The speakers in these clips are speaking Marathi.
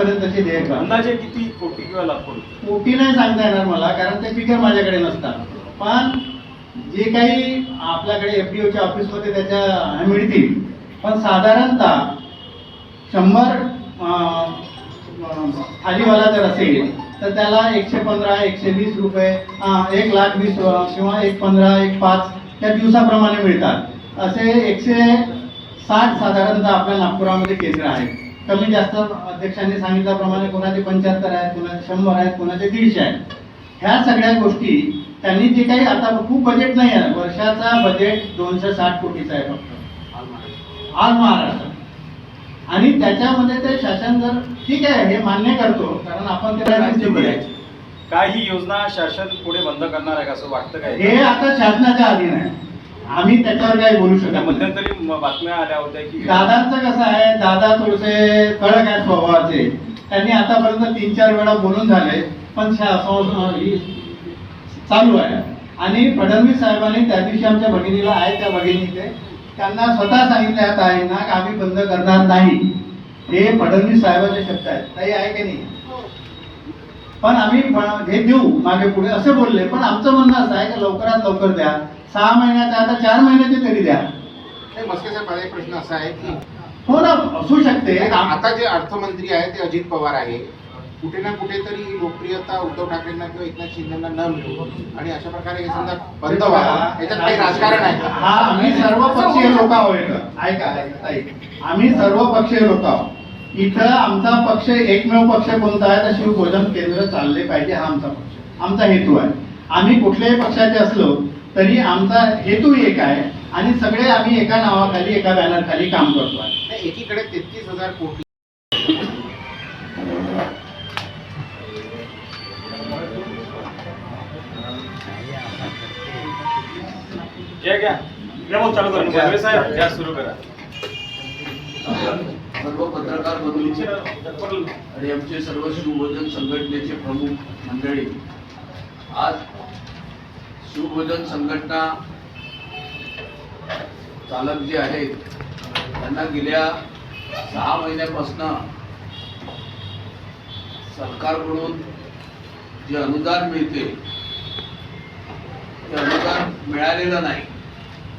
आतापर्यंतचे देयक अंदाजे किती कोटी किंवा लाख कोटी नाही सांगता येणार मला, कारण ते फिगर माझ्याकडे नसतात. पण जे काही आपल्याकडे FDOच्या ऑफिसमध्ये त्याच्या मिळतील, पण साधारणतः 100 थालीवाला जर असेल तर त्याला 115, 120 रुपये, 1,20,000 किंवा 1,15, 1,05 त्या दिवसाप्रमाणे मिळतात. असे 160 साधारणतः आपल्या नागपुरामध्ये केंद्र आहेत. कमी जास्त अध्यक्षांनी सांगितल्याप्रमाणे कोणाचे 75 आहेत, कोणाचे 100 आहेत, कोणाचे 150 आहेत. ह्या सगळ्या गोष्टी त्यांनी जे काही, आता खूप बजेट नाही आहे, वर्षाचा बजेट 260 कोटीचा आहे फक्त ऑल महाराष्ट्र. आणि त्याच्यामध्ये ते शासन जर ठीक आहे हे मान्य करतो, कारण आपण त्याला काय ही योजना शासन पुढे बंद करणार आहे का असं वाटतं काय? हे आता शासनाच्या अधीन आहे, आम्ही त्याच्यावर काही बोलू शकत नाही. मध्यंतरी बातम्या आल्या होत्या की दादांचं कसं आहे, दादा थोडेसे कडक आहेत स्वभावाचे. त्यांनी आतापर्यंत 3-4 वेळा बोलून झाले, पण चालू आहे. आणि फडणवीस साहेबांनी त्या दिवशी आमच्या भगिनीला आहे, त्या भगिनीचे त्यांना स्वतः सांगितले आता आहे ना की आम्ही बंद करणार नाही. हे फडणवीस साहेबांचे शब्द आहेत. काही आहे की नाही? पण आम्ही हे देऊ मागे पुढे असे बोलले. पण आमचं म्हणणं असं आहे की लवकरात लवकर द्या. 6 महिन्याचा आता 4 महिन्याचे तरी द्या. मस्के साहेब, माझा एक प्रश्न असा आहे की हो ना, असू शकते. आता जे अर्थमंत्री आहे ते अजित पवार आहे. कुठे ना कुठेतरी लोकप्रियता उद्धव ठाकरेंना किंवा एकनाथ शिंदेना न मिळू आणि अशा प्रकारे हे समजा बंद व्हावं, याच्यात काही राजकारण आहे. हा, आम्ही सर्व पक्षीय लोक आहोत. ऐका आम्ही सर्व पक्षीय लोक आहोत. इथं आमचा पक्ष एकमेव पक्ष कोणता आहे तर शिवभोजन केंद्र चालले पाहिजे, हा आमचा पक्ष, आमचा हेतू आहे. आम्ही कुठल्याही पक्षाचे असलो तरी आमचा हेतू एक आहे आणि सगळे आम्ही एका नावाखाली, एका बॅनर खाली काम करतो आहे. एकीकडे 33,000 कोटी चालू करा साहेब, घ्या सुरू करा. सर्व पत्रकार बंधू आणि आमचे सर्व शिवभोजन संघटनेचे प्रमुख मंडळी, आज शिवभोजन संघटना चालक जे आहेत त्यांना गेल्या 6 महिन्यापासून सरकारकडून जे अनुदान मिळते ते अनुदान मिळालेलं नाही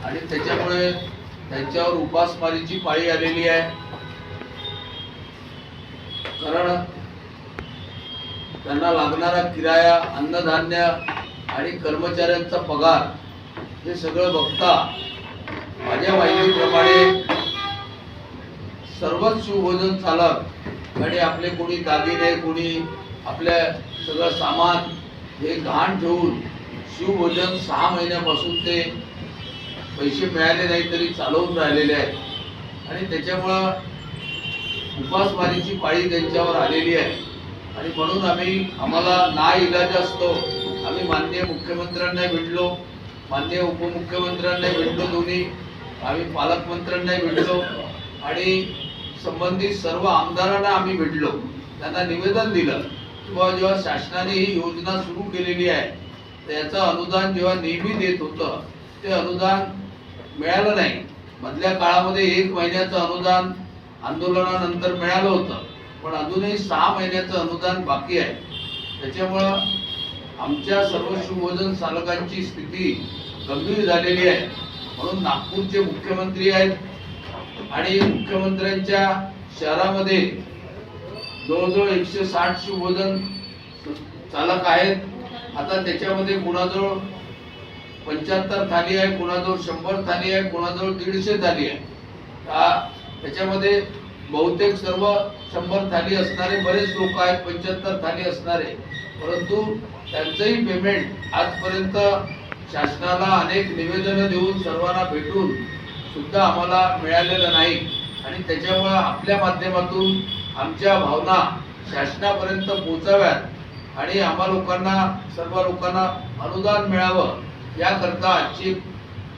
आणि त्याच्यामुळे त्यांच्यावर उपासमारीची पाळी आलेली आहे. कारण त्यांना लागणारा किराया, अन्नधान्य आणि कर्मचाऱ्यांचा पगार हे सगळं बघता माझ्या माहितीप्रमाणे सर्वच शिवभोजन चालक आणि आपले कोणी दागिने, कोणी आपल्या सगळं सामान हे गहाण ठेवून शिवभोजन 6 महिन्यापासून ते पैसे मिळाले नाही तरी चालवून राहिलेले आहेत आणि त्याच्यामुळं उपासमारीची पाळी त्यांच्यावर आलेली आहे. आणि म्हणून आम्हाला नाइलाज असतो, आम्ही माननीय मुख्यमंत्र्यांना भेटलो, माननीय उपमुख्यमंत्र्यांना भेटलो, दोन्ही आम्ही पालकमंत्र्यांना भेटलो आणि संबंधित सर्व आमदारांना आम्ही भेटलो. त्यांना निवेदन दिलं किंवा जेव्हा शासनाने ही योजना सुरू केलेली आहे त्याचं अनुदान जेव्हा नेहमी देत होतं ते अनुदान मिळालं नाही. मधल्या काळामध्ये 1 महिन्याचं अनुदान आंदोलनानंतर मिळालं होतं, पण अजूनही 6 महिन्याचं अनुदान बाकी आहे. त्याच्यामुळं आमच्या सर्व शिवभोजन चालकांची स्थिती गंभीर झालेली आहे. म्हणून नागपूरचे मुख्यमंत्री आहेत आणि मुख्यमंत्र्यांच्या शहरामध्ये जवळजवळ 160 शिवभोजन चालक आहेत. आता त्याच्यामध्ये कुणाजवळ 75 थाली आहे, कुणाजवळ 100 थाली आहे, कुणाजवळ 150 थाली आहे. त्याच्यामध्ये बहुतेक सर्व 100 थाली असणारे बरेच लोक आहेत, 75 थाली असणारे, परंतु त्यांचंही पेमेंट आजपर्यंत शासनाला अनेक निवेदनं देऊन सर्वांना भेटून सुद्धा आम्हाला मिळालेलं नाही. आणि त्याच्यामुळे आपल्या माध्यमातून आमच्या भावना शासनापर्यंत पोहोचाव्यात आणि आम्हा लोकांना, सर्व लोकांना अनुदान मिळावं याकरता आजची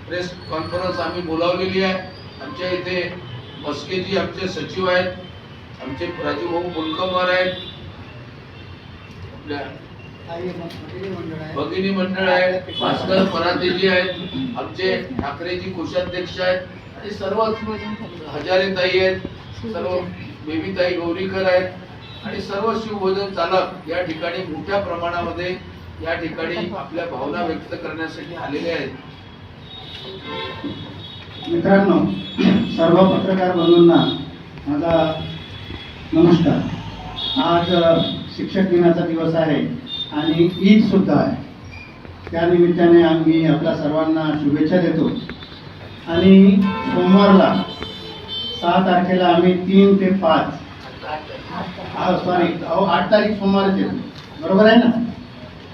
प्रेस कॉन्फरन्स आम्ही बोलावलेली आहे. आमच्या इथे मस्केजी आमचे सचिव आहेत, आमचे राजूभाऊ पुलकमवार आहेत, आपल्या भगिनी मंडळ आहे, भास्कर परातेजी आहेत, आमचे ठाकरेजी कोषाध्यक्ष आहेत आणि सर्व हजारेताई आहेत, सर्व बेबीताई गौरीकर आहेत आणि सर्व शिवभोजन चालक या ठिकाणी मोठ्या प्रमाणामध्ये या ठिकाणी आपल्या भावना व्यक्त करण्यासाठी आलेले आहेत. मित्रांनो, सर्व पत्रकार बंधूंना माझा नमस्कार. आज शिक्षक दिनाचा दिवस आहे आणि ईद सुद्धा आहे. त्या निमित्ताने आम्ही आपल्या सर्वांना शुभेच्छा देतो. आणि सोमवारला 6 तारखेला आम्ही 3 ते 5 8 तारीख सोमवारच येतो, बरोबर आहे ना?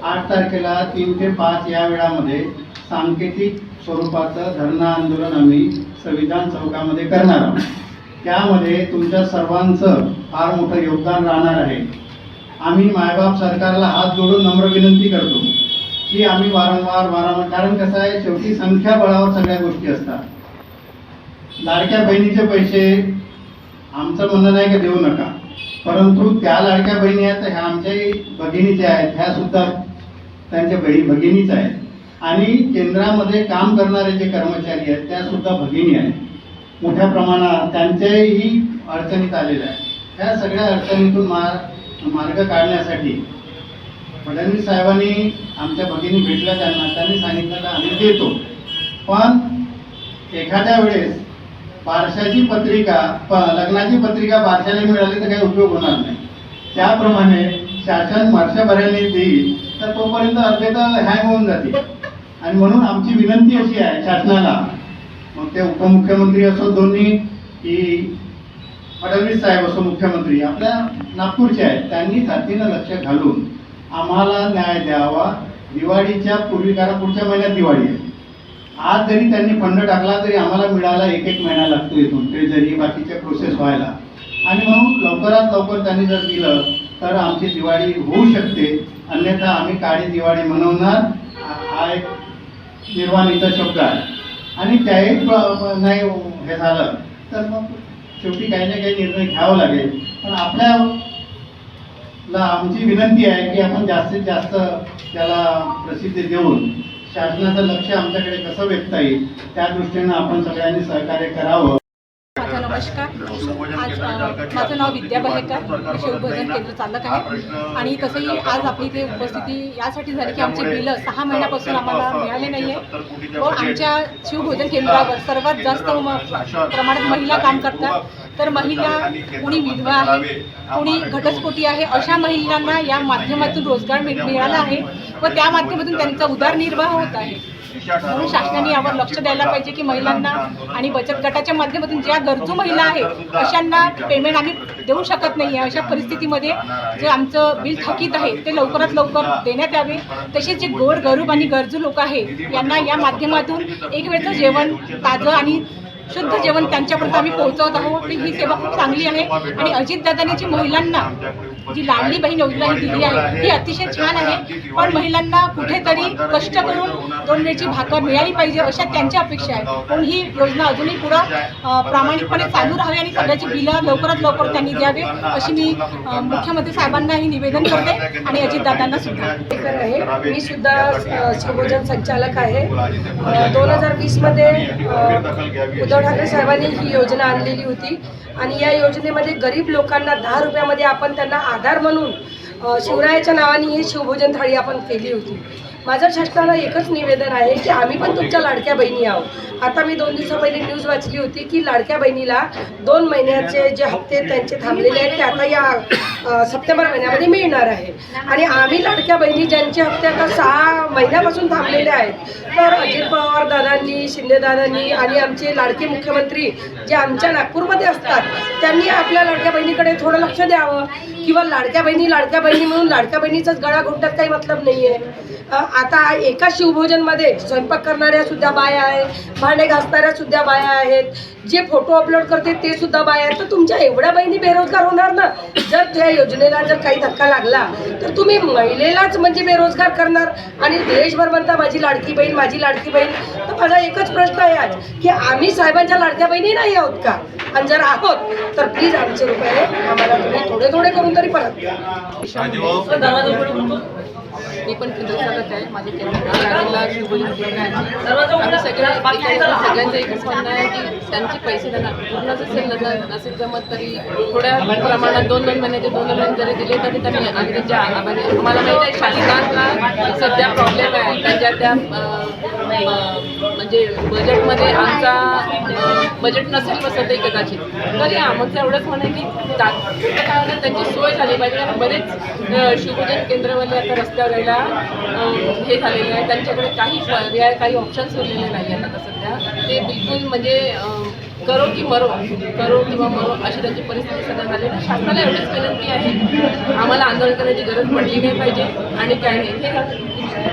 8 तारखेला 3 ते 5 या वेळामध्ये सांकेतिक स्वरूपाचं धरणं आंदोलन आम्ही संविधान चौकामध्ये करणार आहोत. त्यामध्ये तुमच्या सर्वांचं फार मोठं योगदान राहणार आहे. आम्ही मायबाप सरकारला हात जोडून नम्र विनंती करतो की आम्ही वारंवार कारण कसं आहे, शेवटी संख्याबळावर सगळ्या गोष्टी असतात. लाडक्या बहिणीचे पैसे आमचं म्हणणं नाही की देऊ नका, परंतु त्या लाडक्या बहिणी आहेत ह्या आमच्याही भगिनीच्या आहेत, ह्या सुद्धा त्यांच्या भगिनीच आहेत. आणि केंद्रामध्ये काम करणारे जे कर्मचारी आहेत त्या सुद्धा भगिनी आहेत. मोठ्या प्रमाणात त्यांच्याही अडचणीत आलेल्या आहेत. ह्या सगळ्या अडचणीतून मार्ग काढण्यासाठी फडणवीस साहेबांनी आमच्या भगिनी भेटल्या, त्यांनी सांगितलं का आम्ही देतो, पण एखाद्या वेळेस बारशाची पत्रिका लग्नाची पत्रिका बारशाला मिळाली तर काही उपयोग होणार नाही. त्याप्रमाणे शासन वर्षभराने देईल तर तोपर्यंत अर्धे तर हँग होऊन जातील. आणि म्हणून आमची विनंती अशी आहे शासनाला, मग ते उपमुख्यमंत्री असो दोन्ही की फडणवीस साहेब असो मुख्यमंत्री आपल्या नागपूरचे आहेत, त्यांनी तातडीनं लक्ष घालून आम्हाला न्याय द्यावा. दिवाळीच्या पूर्वी, कारण पुढच्या महिन्यात दिवाळी आहे. आज जरी त्यांनी फंड टाकला तरी आम्हाला मिळायला 1 महिना लागतो इथून ट्रेझरी बाकीच्या प्रोसेस व्हायला. आणि म्हणून लवकरात लवकर त्यांनी जर दिलं तर आमची दिवाळी होऊ शकते, अन्यथा आम्ही काळी दिवाळी मनवणार. हा एक निर्वाणीचा शब्द आहे. आणि त्याही नाही हे झालं तर मग शेवटी काही ना काही निर्णय घ्यावा लागेल. पण आपल्याला आमची विनंती आहे की आपण जास्तीत जास्त त्याला प्रसिद्धी देऊन शासनाचं लक्ष आमच्याकडे कसं वेधता येईल त्या दृष्टीनं आपण सगळ्यांनी सहकार्य करावं. माझा नमस्कार. आज माझं नाव विद्या बहेकर, शिवभोजन केंद्र चालक आहे. आणि तसंही आज आपली इथे उपस्थिती यासाठी झाली की आमचे बिलं 6 महिन्यापासून आम्हाला मिळाले नाही आहे व आमच्या शिवभोजन केंद्रावर सर्वात जास्त प्रमाणात महिला काम करतात. तर महिला कोणी विधवा आहे, कोणी घटस्फोटी आहे, अशा महिलांना या माध्यमातून रोजगार मिळाला आहे व त्या माध्यमातून त्यांचा उदरनिर्वाह होत आहे. म्हणून शासनाने यावर लक्ष द्यायला पाहिजे की महिलांना आणि बचत गटाच्या माध्यमातून ज्या गरजू महिला आहेत अशांना पेमेंट आम्ही देऊ शकत नाही आहे. अशा परिस्थितीमध्ये जे आमचं बिल थकीत आहे ते लवकरात लवकर देण्यात यावे. तसेच जे गोरगरीब आणि गरजू लोक आहेत यांना या माध्यमातून एक वेळचं जेवण ताजं आणि शुद्ध जेवण त्यांच्यापर्यंत आम्ही पोहोचवत आहोत. ही सेवा खूप चांगली आहे. आणि अजितदादांनी जी महिलांना जी लाडली बहीण योजना ही दिली आहे ही अतिशय छान आहे. पण महिलांना कुठेतरी कष्ट करून 2 वेळची भाकर मिळाली पाहिजे अशा त्यांच्या अपेक्षा आहे. पण ही योजना अजूनही पुढं प्रामाणिकपणे चालू राहावी आणि सगळ्याची बिलं लवकरात लवकर त्यांनी द्यावे अशी मी मुख्यमंत्री साहेबांनाही निवेदन करते आणि अजितदादांना सुद्धा आहे. मी सुद्धा शिवभोजन संचालक आहे. 2020 मध्ये उद्धव ठाकरे साहेबांनी ही योजना आणलेली होती आणि या योजनेमध्ये गरीब लोकांना 10 रुपयामध्ये आपण त्यांना आधार म्हणून शिवरायाच्या नावाने ही शिवभोजन थाळी आपण केली होती. माझं शासनाला एकच निवेदन आहे की आम्ही पण तुमच्या लाडक्या बहिणी आहोत. आता मी 2 दिवसापहिले न्यूज वाचली होती की लाडक्या बहिणीला 2 महिन्याचे जे हप्ते त्यांचे थांबलेले आहेत ते आता या सप्टेंबर महिन्यामध्ये मिळणार आहे. आणि आम्ही लाडक्या बहिणी ज्यांचे हप्ते आता 6 महिन्यापासून थांबलेले आहेत, तर अजित पवार दादांनी, शिंदे दादांनी आणि आमचे लाडके मुख्यमंत्री जे आमच्या नागपूरमध्ये असतात त्यांनी आपल्या लाडक्या बहिणीकडे थोडं लक्ष द्यावं. किंवा लाडक्या बहिणी म्हणून लाडक्या बहिणीचाच गळा घोटण्यात काही मतलब नाही आहे. आता एका शिवभोजनमध्ये स्वयंपाक करणाऱ्या सुद्धा बाया आहेत, भांडे घासणाऱ्या सुद्धा बाया आहेत, जे फोटो अपलोड करते ते सुद्धा बाया आहेत. तर तुमच्या एवढ्या बहिणी बेरोजगार होणार ना. जर त्या योजनेला जर काही धक्का लागला तर तुम्ही महिलेलाच म्हणजे बेरोजगार करणार आणि देशभर म्हणता माझी लाडकी बहीण. तर माझा एकच प्रश्न आहे आज की आम्ही साहेबांच्या लाडक्या बहिणी नाही आहोत का? आणि जर आहोत तर प्लीज आमचे रुपये आम्हाला तुम्ही थोडे थोडे करून तरी परत द्या. मी पण केंद्र चालक आहे. माझे केंद्राला शुभोजन केंद्र आहे. आम्ही सगळ्यांचं एकच म्हणणं आहे की त्यांचे पैसे त्यांना पूर्ण नसेल जमत तरी थोड्या प्रमाणात 2-2 महिन्याचे 2 महिने जरी दिले तरी त्यांनी आम्ही त्यांच्या म्हणजे आम्हाला माहीत आहे शासनाला सध्या प्रॉब्लेम आहे त्यांच्या त्या म्हणजे बजेटमध्ये आमचा बजेट नसेल बसत आहे कदाचित. तरी आमचं एवढंच म्हणणं आहे की तात्पुरत्या काळात त्यांची सोय झाली पाहिजे. आणि बरेच शुभोजन केंद्रवाले आता रस्त्यावर यायला हे झालेले आहे. त्यांच्याकडे काही पर्याय काही ऑप्शन्स उरलेले नाही आहेत आता सध्या. ते बिलकुल म्हणजे करो किंवा मरो अशी त्यांची परिस्थिती सध्या झाली आहे. शासनाला एवढीच विनंती आहे आम्हाला आंदोलन करण्याची गरज पडली नाही पाहिजे आणि काय नाही हे